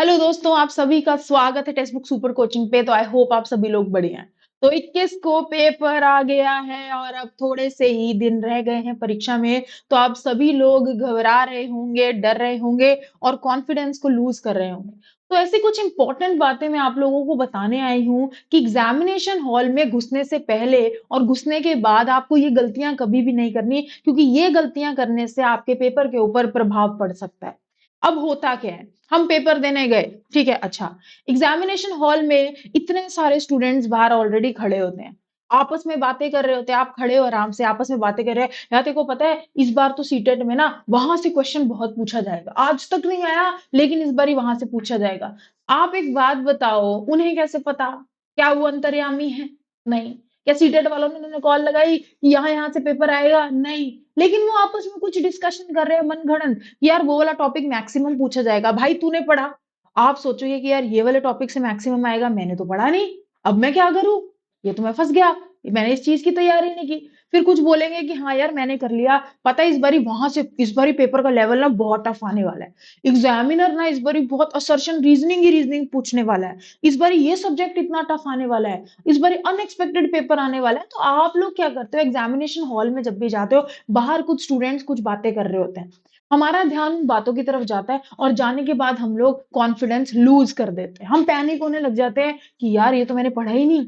Hello दोस्तों, आप सभी का स्वागत है टेक्स्ट बुक सुपर कोचिंग पे। तो आई होप आप सभी लोग बढ़िया हैं। तो 21 को पेपर आ गया है और अब थोड़े से ही दिन रह गए हैं परीक्षा में। तो आप सभी लोग घबरा रहे होंगे, डर रहे होंगे और कॉन्फिडेंस को लूज कर रहे होंगे। तो ऐसी कुछ इंपॉर्टेंट बातें मैं आप लोगों को बताने आई हूँ कि एग्जामिनेशन हॉल में घुसने से पहले और घुसने के बाद आपको ये गलतियां कभी भी नहीं करनी, क्योंकि ये गलतियां करने से आपके पेपर के ऊपर प्रभाव पड़ सकता है। अब होता क्या है, हम पेपर देने गए, ठीक है, अच्छा, एग्जामिनेशन हॉल में इतने सारे स्टूडेंट्स बाहर ऑलरेडी खड़े होते हैं, आपस में बातें कर रहे होते हैं। आप खड़े हो आराम से, आपस में बातें कर रहे हैं। यहाँ तेरे को पता है इस बार तो सीटेट में ना वहां से क्वेश्चन बहुत पूछा जाएगा, आज तक नहीं आया लेकिन इस बार ही वहां से पूछा जाएगा। आप एक बात बताओ, उन्हें कैसे पता? क्या वो अंतर्यामी है? नहीं। क्या सीटेट वालों ने उन्हें कॉल लगाई कि यहाँ यहाँ से पेपर आएगा? नहीं। लेकिन वो आपस में कुछ डिस्कशन कर रहे हैं मनगढ़ंत, यार वो वाला टॉपिक मैक्सिमम पूछा जाएगा। भाई तूने पढ़ा? आप सोचोगे कि यार ये वाले टॉपिक से मैक्सिमम आएगा, मैंने तो पढ़ा नहीं, अब मैं क्या करूं? ये तो मैं फंस गया, मैंने इस चीज की तैयारी नहीं की। फिर कुछ बोलेंगे कि हाँ यार मैंने कर लिया, पता है इस बारी वहां से इस बारी पेपर का लेवल ना बहुत टफ आने वाला है। एग्जामिनर ना इस बारी बहुत असर्शन रीजनिंग ही रीजनिंग पूछने वाला है। इस बारी ये सब्जेक्ट इतना टफ आने वाला है, इस बारी अनएक्सपेक्टेड पेपर आने वाला है। तो आप लोग क्या करते हो एग्जामिनेशन हॉल में जब भी जाते हो, बाहर कुछ स्टूडेंट्स कुछ बातें कर रहे होते हैं, हमारा ध्यान उन बातों की तरफ जाता है और जाने के बाद हम लोग कॉन्फिडेंस लूज कर देते हैं। हम पैनिक होने लग जाते हैं कि यार ये तो मैंने पढ़ा ही नहीं,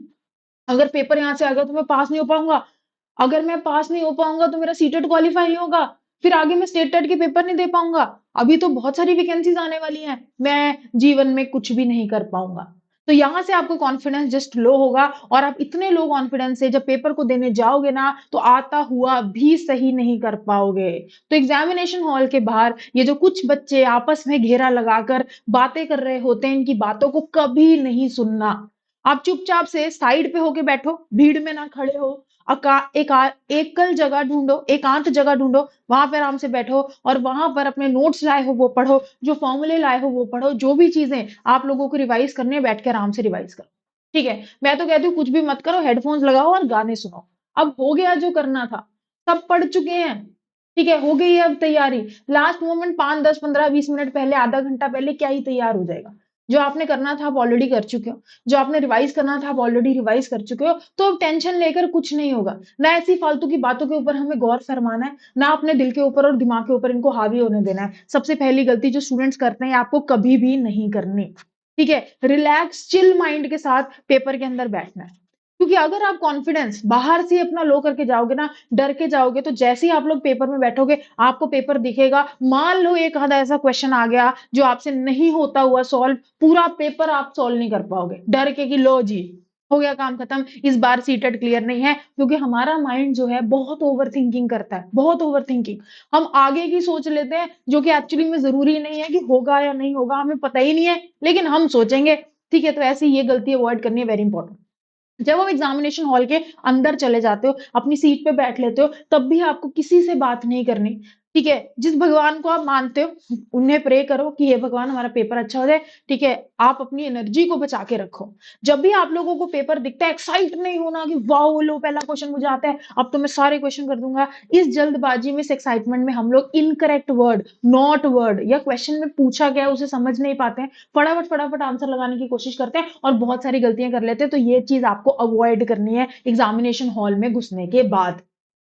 अगर पेपर यहाँ से आ गया तो मैं पास नहीं हो पाऊंगा, अगर मैं पास नहीं हो पाऊंगा तो मेरा सीटेट क्वालिफाई नहीं होगा, फिर आगे मैं स्टेट टेट के पेपर नहीं दे पाऊंगा, अभी तो बहुत सारी वैकेंसीज आने वाली हैं, मैं जीवन में कुछ भी नहीं कर पाऊंगा। तो यहां से आपको कॉन्फिडेंस जस्ट लो होगा और आप इतने लो कॉन्फिडेंस से जब पेपर को देने जाओगे ना तो आता हुआ भी सही नहीं कर पाओगे। तो एग्जामिनेशन हॉल के बाहर ये जो कुछ बच्चे आपस में घेरा लगाकर बातें कर रहे होते हैं, इनकी बातों को कभी नहीं सुनना। आप चुपचाप से साइड पे होके बैठो, भीड़ में ना खड़े हो, एकल जगह ढूंढो, एकांत जगह ढूंढो, वहां पर आराम से बैठो और वहां पर अपने नोट्स लाए हो वो पढ़ो, जो फॉर्मूले लाए हो वो पढ़ो, जो भी चीजें आप लोगों को रिवाइज करनी है बैठ के आराम से रिवाइज करो। ठीक है, मैं तो कहती हूँ कुछ भी मत करो, हेडफोन्स लगाओ और गाने सुनो। अब हो गया जो करना था, सब पढ़ चुके हैं, ठीक है, हो गई है अब तैयारी। लास्ट मोमेंट 5 10 15 20 मिनट पहले, आधा घंटा पहले क्या ही तैयार हो जाएगा? जो आपने करना था आप ऑलरेडी कर चुके हो, जो आपने रिवाइज करना था आप ऑलरेडी रिवाइज कर चुके हो। तो अब टेंशन लेकर कुछ नहीं होगा। ना ऐसी फालतू की बातों के ऊपर हमें गौर फरमाना है, ना अपने दिल के ऊपर और दिमाग के ऊपर इनको हावी होने देना है। सबसे पहली गलती जो स्टूडेंट्स करते हैं आपको कभी भी नहीं करनी। ठीक है, रिलैक्स चिल माइंड के साथ पेपर के अंदर बैठना है। क्योंकि अगर आप कॉन्फिडेंस बाहर से अपना लो करके जाओगे ना, डर के जाओगे, तो जैसे ही आप लोग पेपर में बैठोगे आपको पेपर दिखेगा, मान लो एक आधा ऐसा क्वेश्चन आ गया जो आपसे नहीं होता हुआ सॉल्व, पूरा पेपर आप सॉल्व नहीं कर पाओगे डर के कि लो जी हो गया काम खत्म, इस बार सीटेट क्लियर नहीं है। क्योंकि हमारा माइंड जो है बहुत ओवर थिंकिंग करता है, बहुत ओवर थिंकिंग। हम आगे की सोच लेते हैं जो कि एक्चुअली में जरूरी नहीं है कि होगा या नहीं होगा, हमें पता ही नहीं है लेकिन हम सोचेंगे। ठीक है, तो ऐसी ये गलती अवॉइड करनी है, वेरी इंपॉर्टेंट। जब आप एग्जामिनेशन हॉल के अंदर चले जाते हो, अपनी सीट पे बैठ लेते हो, तब भी आपको किसी से बात नहीं करनी। ठीक है, जिस भगवान को आप मानते हो उन्हें प्रे करो कि हे भगवान हमारा पेपर अच्छा हो जाए। ठीक है, आप अपनी एनर्जी को बचा के रखो। जब भी आप लोगों को पेपर दिखता है, एक्साइट नहीं होना कि वाओ लो पहला क्वेश्चन मुझे आता है, अब तो मैं सारे क्वेश्चन कर दूंगा। इस जल्दबाजी में, इस एक्साइटमेंट में हम लोग इनकरेक्ट वर्ड, नॉट वर्ड या क्वेश्चन में पूछा गया उसे समझ नहीं पाते हैं, फटाफट फटाफट आंसर लगाने की कोशिश करते हैं और बहुत सारी गलतियां कर लेते हैं। तो ये चीज आपको अवॉइड करनी है एग्जामिनेशन हॉल में घुसने के बाद।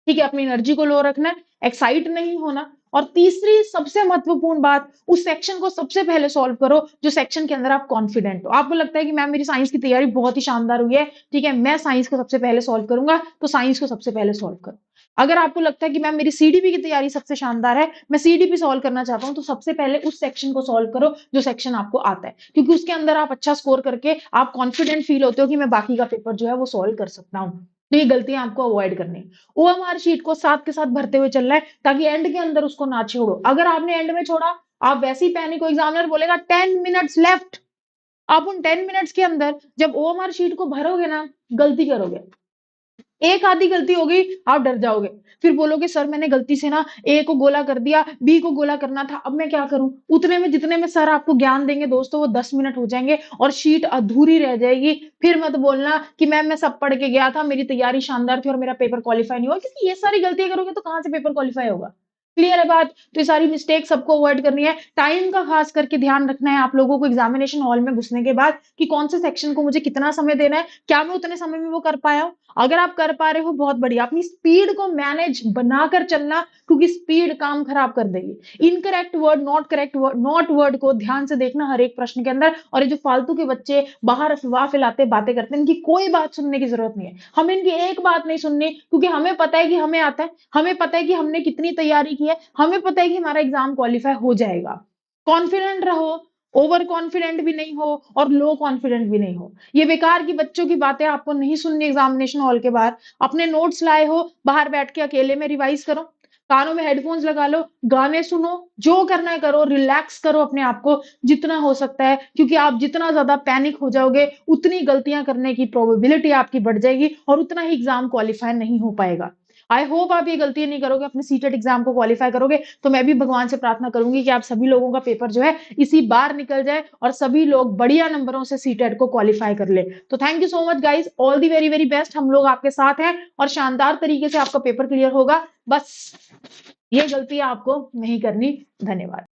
ठीक है, अपनी एनर्जी को लो रखना है, एक्साइट नहीं होना। और तीसरी सबसे महत्वपूर्ण बात, उस सेक्शन को सबसे पहले सॉल्व करो जो सेक्शन के अंदर आप कॉन्फिडेंट हो। आपको लगता है कि मैम मेरी साइंस की तैयारी बहुत ही शानदार हुई है, ठीक है, मैं साइंस को सबसे पहले सॉल्व करूंगा, तो साइंस को सबसे पहले सॉल्व करो। अगर आपको लगता है कि मैम मेरी सीडीपी की तैयारी सबसे शानदार है, मैं सीडीपी सॉल्व करना चाहता हूं, तो सबसे पहले उस सेक्शन को सॉल्व करो जो सेक्शन आपको आता है, क्योंकि उसके अंदर आप अच्छा स्कोर करके आप कॉन्फिडेंट फील होते हो कि मैं बाकी का पेपर जो है वो सॉल्व कर सकता हूँ। तो ये गलतियां आपको अवॉइड करनी है। ओएमआर शीट को साथ के साथ भरते हुए चलना है ताकि एंड के अंदर उसको ना छोड़ो। अगर आपने एंड में छोड़ा, आप वैसे ही पैनिक हो, एग्जामिनर बोलेगा 10 मिनट्स लेफ्ट, आप उन 10 मिनट्स के अंदर जब ओएमआर शीट को भरोगे ना, गलती करोगे, एक आधी गलती होगी, आप डर जाओगे, फिर बोलोगे सर मैंने गलती से ना ए को गोला कर दिया, बी को गोला करना था, अब मैं क्या करूं? उतने में जितने में सर आपको ज्ञान देंगे दोस्तों वो 10 मिनट हो जाएंगे और शीट अधूरी रह जाएगी। फिर मत बोलना कि मैम मैं सब पढ़ के गया था, मेरी तैयारी शानदार थी और मेरा पेपर क्वालिफाई नहीं हुआ, क्योंकि ये सारी गलतियां करोगे तो कहां से पेपर क्वालिफाई होगा? क्लियर है बात? तो ये सारी मिस्टेक सबको अवॉइड करनी है। टाइम का खास करके ध्यान रखना है आप लोगों को एग्जामिनेशन हॉल में घुसने के बाद कि कौन से सेक्शन को मुझे कितना समय देना है, क्या मैं उतने समय में वो कर पाया हूँ? अगर आप कर पा रहे हो बहुत बढ़िया। अपनी स्पीड को मैनेज बनाकर चलना, क्योंकि स्पीड काम खराब कर देगी। Incorrect word, not correct word, not word को ध्यान से देखना हर एक प्रश्न के अंदर। और ये जो फालतू के बच्चे बाहर अफवाह फैलाते बातें करते हैं, इनकी कोई बात सुनने की जरूरत नहीं है। हमें इनकी एक बात नहीं सुननी, क्योंकि हमें पता है कि हमें आता है, हमें पता है कि हमने कितनी तैयारी की है, हमें पता है कि हमारा एग्जाम क्वालिफाई हो जाएगा। कॉन्फिडेंट रहो, ओवर कॉन्फिडेंट भी नहीं हो और लो कॉन्फिडेंट भी नहीं हो। ये बेकार की बच्चों की बातें आपको नहीं सुननी एग्जामिनेशन हॉल के बाहर। अपने नोट्स लाए हो, बाहर बैठ के अकेले में रिवाइज करो, कानों में हेडफोन्स लगा लो, गाने सुनो, जो करना है करो, रिलैक्स करो अपने आप को जितना हो सकता है, क्योंकि आप जितना ज्यादा पैनिक हो जाओगे उतनी गलतियां करने की प्रोबेबिलिटी आपकी बढ़ जाएगी और उतना ही एग्जाम क्वालिफाई नहीं हो पाएगा। आई होप आप ये गलती नहीं करोगे, अपने सीटेट एग्जाम को क्वालिफाई करोगे। तो मैं भी भगवान से प्रार्थना करूंगी कि आप सभी लोगों का पेपर जो है इसी बार निकल जाए और सभी लोग बढ़िया नंबरों से सीटेट को क्वालिफाई कर ले। तो thank you so much guys, all the very very best. हम लोग आपके साथ हैं और शानदार तरीके से आपका पेपर क्लियर होगा। बस ये गलती आपको नहीं करनी। धन्यवाद।